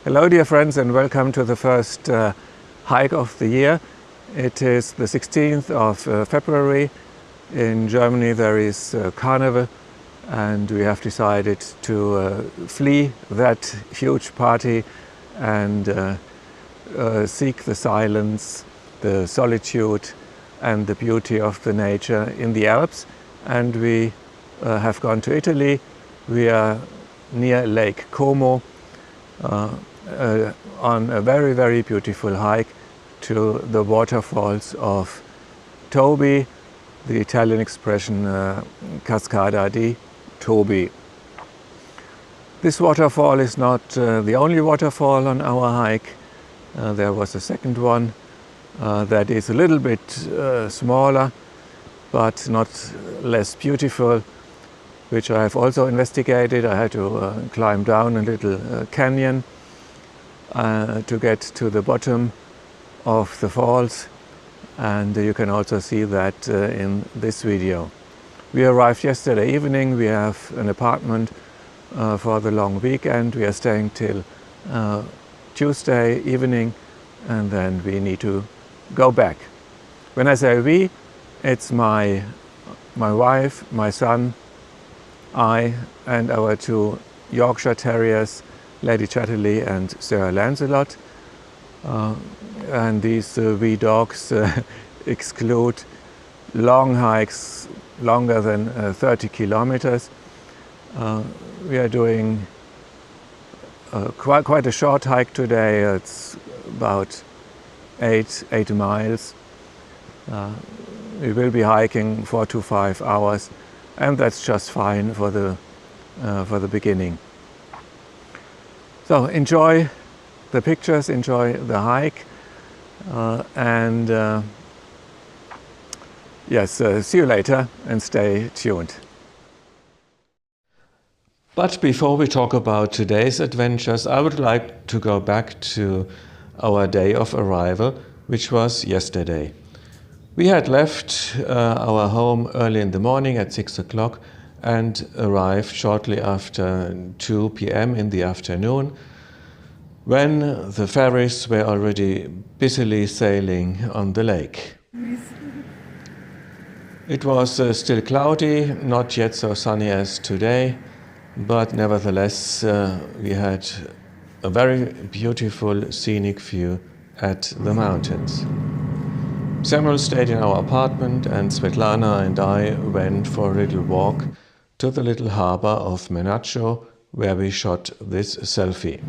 Hello dear friends, and welcome to the first hike of the year. It is the 16th of February. In Germany there is Carnival, and we have decided to flee that huge party and seek the silence, the solitude and the beauty of the nature in the Alps. And we have gone to Italy. We are near Lake Como on a very beautiful hike to the waterfalls of Tobi, the Italian expression cascate di Tobi. This waterfall is not the only waterfall on our hike. There was a second one that is a little bit smaller but not less beautiful, which I have also investigated. I had to climb down a little canyon to get to the bottom of the falls, and you can also see that in this video. We arrived yesterday evening. We have an apartment for the long weekend. We are staying till Tuesday evening, and then we need to go back. When I say we, it's my wife, my son, I and our two Yorkshire Terriers, Lady Chatterley and Sir Lancelot. And these wee dogs exclude long hikes longer than 30 kilometers. We are doing quite a short hike today. It's about 8 miles. We will be hiking 4 to 5 hours, and that's just fine for the beginning. So enjoy the pictures, enjoy the hike, and see you later and stay tuned. But before we talk about today's adventures, I would like to go back to our day of arrival, which was yesterday. We had left our home early in the morning at 6 o'clock and arrived shortly after 2 p.m. in the afternoon, when the ferries were already busily sailing on the lake. It was still cloudy, not yet so sunny as today, but nevertheless we had a very beautiful scenic view at the mountains. Samuel stayed in our apartment, and Svetlana and I went for a little walk to the little harbor of Menaggio, where we shot this selfie.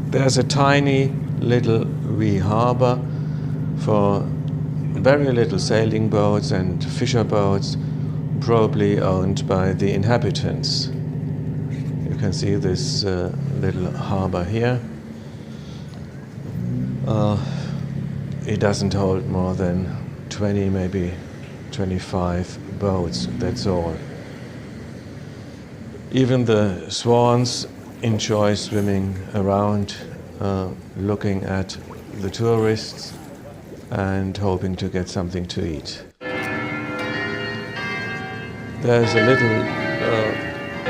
There's a tiny little wee harbor for very little sailing boats and fisher boats, probably owned by the inhabitants. You can see this little harbor here. It doesn't hold more than 20, maybe 25 boats, that's all. Even the swans enjoy swimming around, looking at the tourists and hoping to get something to eat. There's a little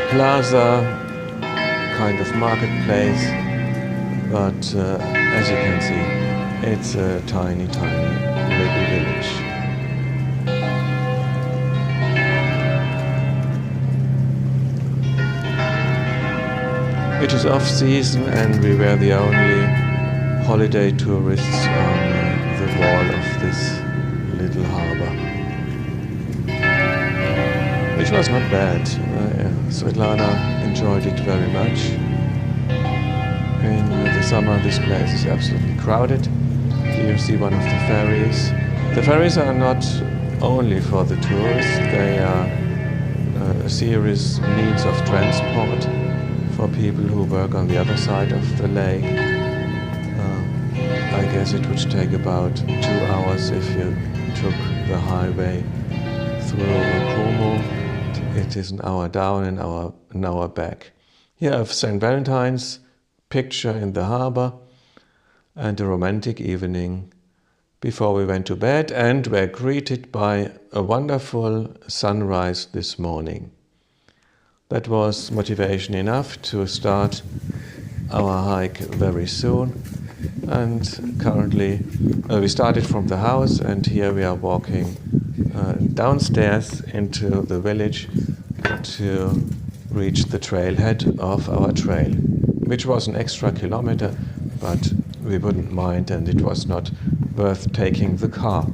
plaza, kind of marketplace, but as you can see, it's a tiny little village. It is off-season, and we were the only holiday tourists on the wall of this little harbor, which was not bad. Svetlana enjoyed it very much. In the summer this place is absolutely crowded. Here you see one of the ferries. The ferries are not only for the tourists, they are a serious means of transport for people who work on the other side of the lake. I guess it would take about 2 hours if you took the highway through Como. It is an hour down and an hour back. Here I have St. Valentine's picture in the harbor and a romantic evening before we went to bed, and were greeted by a wonderful sunrise this morning. That was motivation enough to start our hike very soon. And currently we started from the house, and here we are walking downstairs into the village to reach the trailhead of our trail, which was an extra kilometer, but we wouldn't mind, and it was not worth taking the car.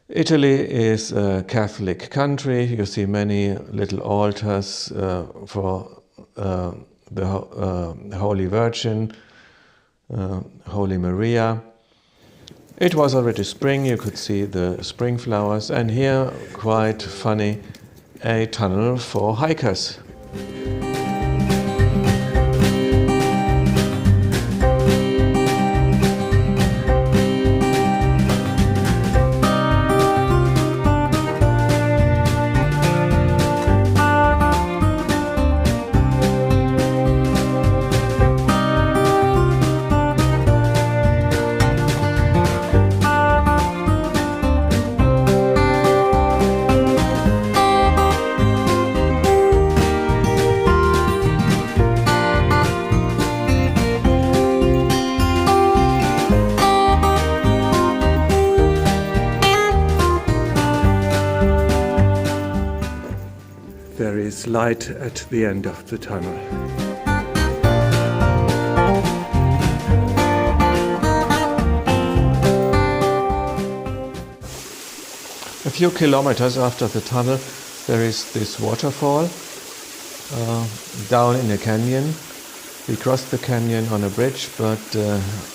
Italy is a Catholic country. You see many little altars for the Holy Virgin, Holy Maria. It was already spring, you could see the spring flowers, and here, quite funny, a tunnel for hikers. There is light at the end of the tunnel. A few kilometers after the tunnel, there is this waterfall down in a canyon. We crossed the canyon on a bridge, but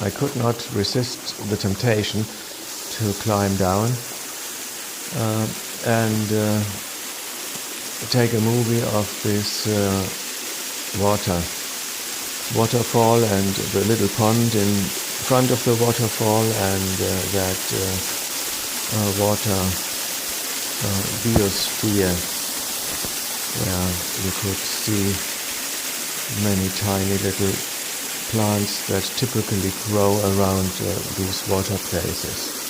I could not resist the temptation to climb down and take a movie of this waterfall and the little pond in front of the waterfall, and that water biosphere where you could see many tiny little plants that typically grow around these water places.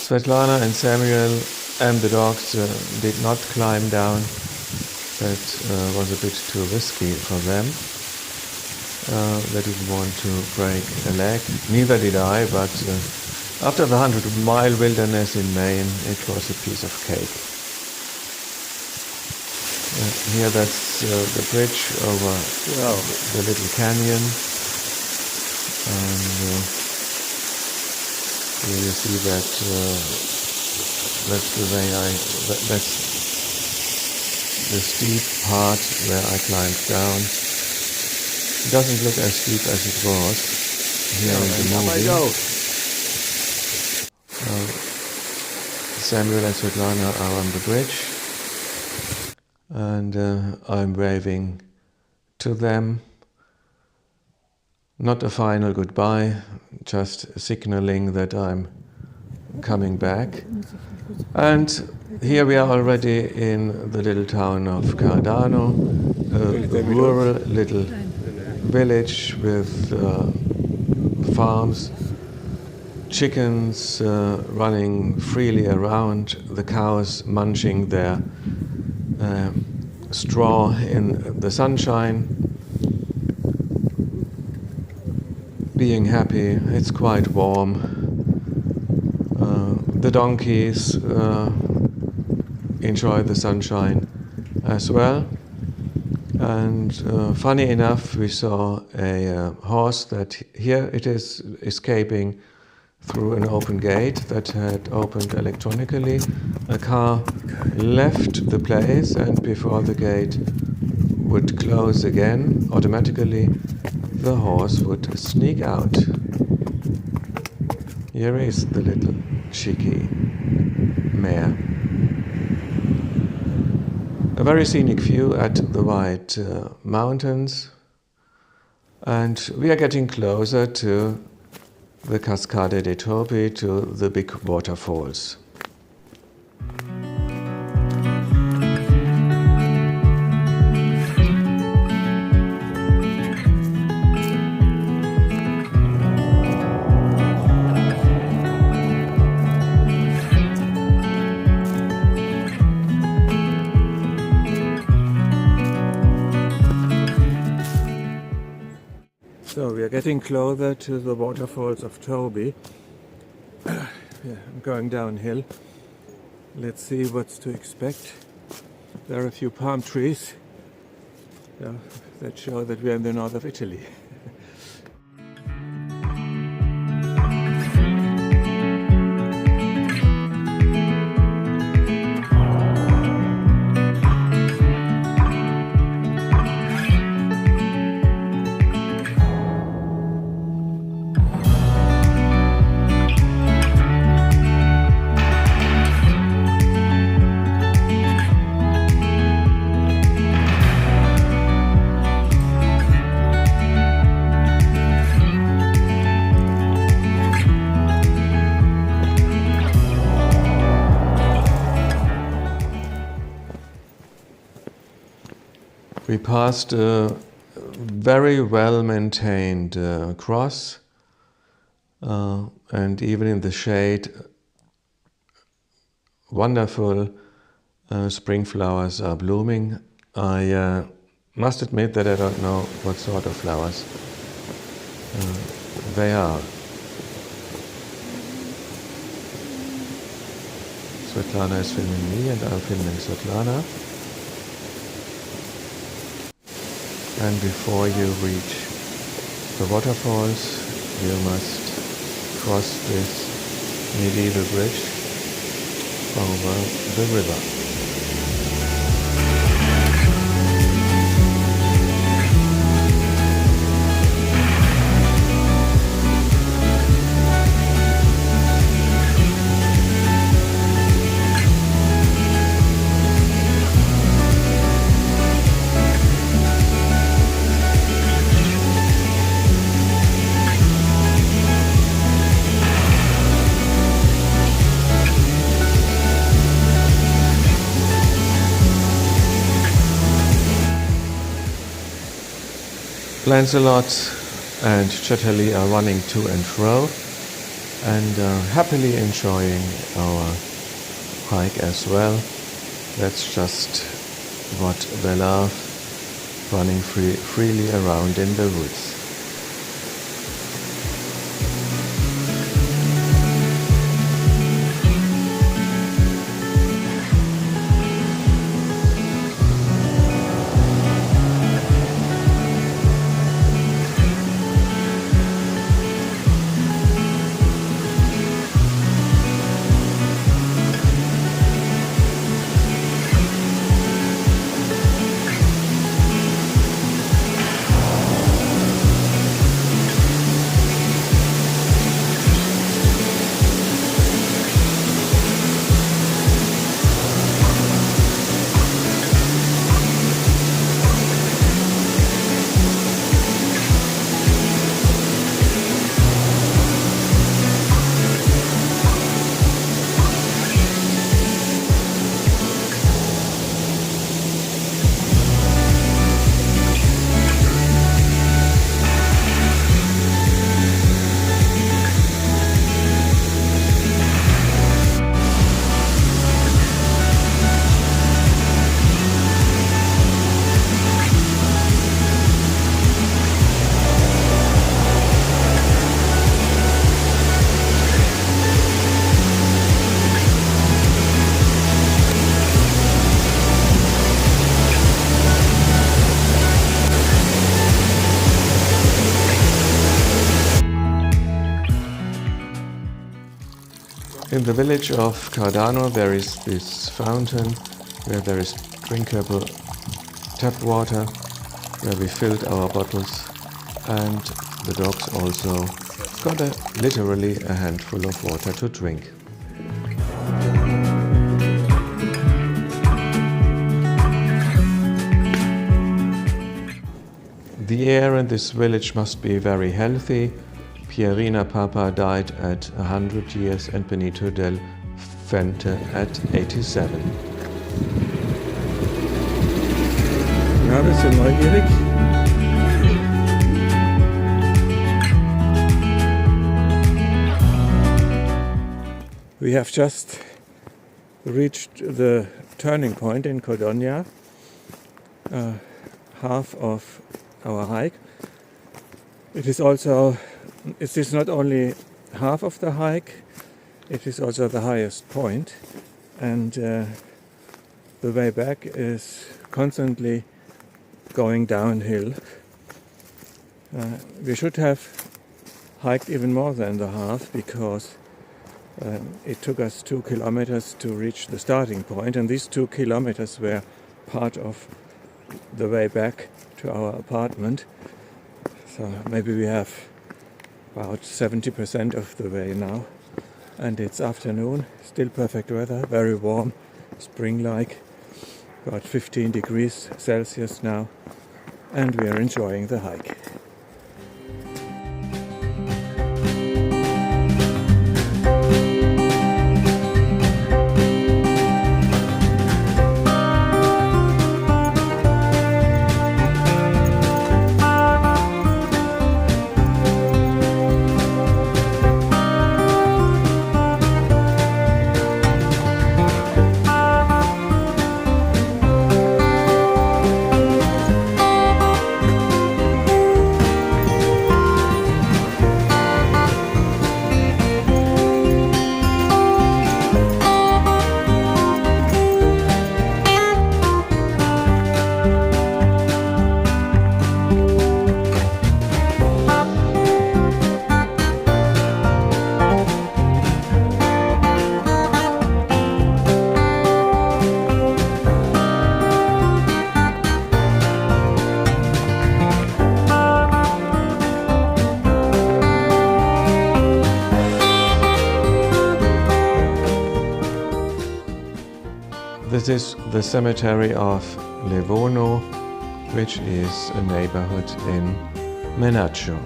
Svetlana and Samuel and the dogs did not climb down. That was a bit too risky for them. They didn't want to break a leg. Neither did I, but after the 100-mile wilderness in Maine, it was a piece of cake. Here that's the bridge over the little canyon. And here you see that that's the way that's the steep part where I climbed down. It doesn't look as steep as it was here in the movie. Samuel and Svetlana are on the bridge, and I'm waving to them. Not a final goodbye, just signaling that I'm coming back. And here we are already in the little town of Cardano, a rural little village with farms, chickens running freely around, the cows munching their straw in the sunshine, being happy. It's quite warm. The donkeys enjoy the sunshine as well. And funny enough, we saw a horse that here it is escaping through an open gate that had opened electronically. A car left the place, and before the gate would close again automatically, the horse would sneak out. Here is the little cheeky mare. A very scenic view at the White Mountains, and we are getting closer to the Cascade di Tobi, to the big waterfalls. So we are getting closer to the waterfalls of Tobi. Yeah, I'm going downhill. Let's see what's to expect. There are a few palm trees that show that we are in the north of Italy. We passed a very well-maintained cross, and even in the shade, wonderful spring flowers are blooming. I must admit that I don't know what sort of flowers they are. Svetlana is filming me and I'm filming Svetlana. And before you reach the waterfalls, you must cross this medieval bridge over the river. Lancelot and Chatterley are running to and fro and happily enjoying our hike as well. That's just what they love, running freely around in the woods. In the village of Cardano there is this fountain where there is drinkable tap water, where we filled our bottles, and the dogs also got literally a handful of water to drink. The air in this village must be very healthy. Pierina Papa died at 100 years and Benito del Fuente at 87. Ja, bist du neugierig? We have just reached the turning point in Codogna, half of our hike. It is not only half of the hike, it is also the highest point, and the way back is constantly going downhill. We should have hiked even more than the half, because it took us 2 kilometers to reach the starting point, and these 2 kilometers were part of the way back to our apartment. So maybe we have about 70% of the way now, and it's afternoon, still perfect weather, very warm, spring-like, about 15 degrees Celsius now, and we are enjoying the hike. This is the cemetery of Livorno, which is a neighborhood in Menaggio.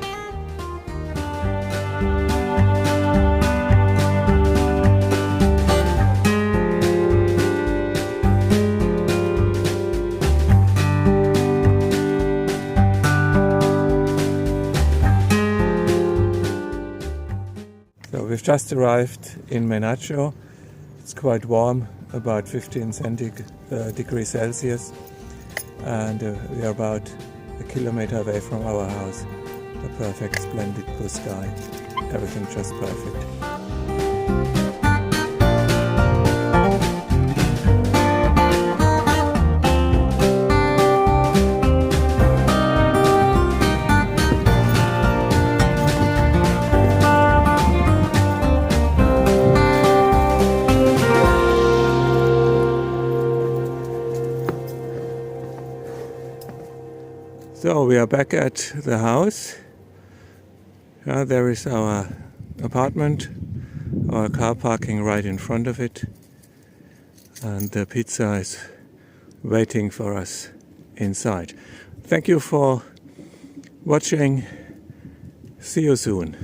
So we've just arrived in Menaggio. It's quite warm, about 15 degrees Celsius, and we are about a kilometer away from our house. A perfect, splendid blue sky. Everything just perfect. So we are back at the house. There is our apartment, our car parking right in front of it, and the pizza is waiting for us inside. Thank you for watching. See you soon.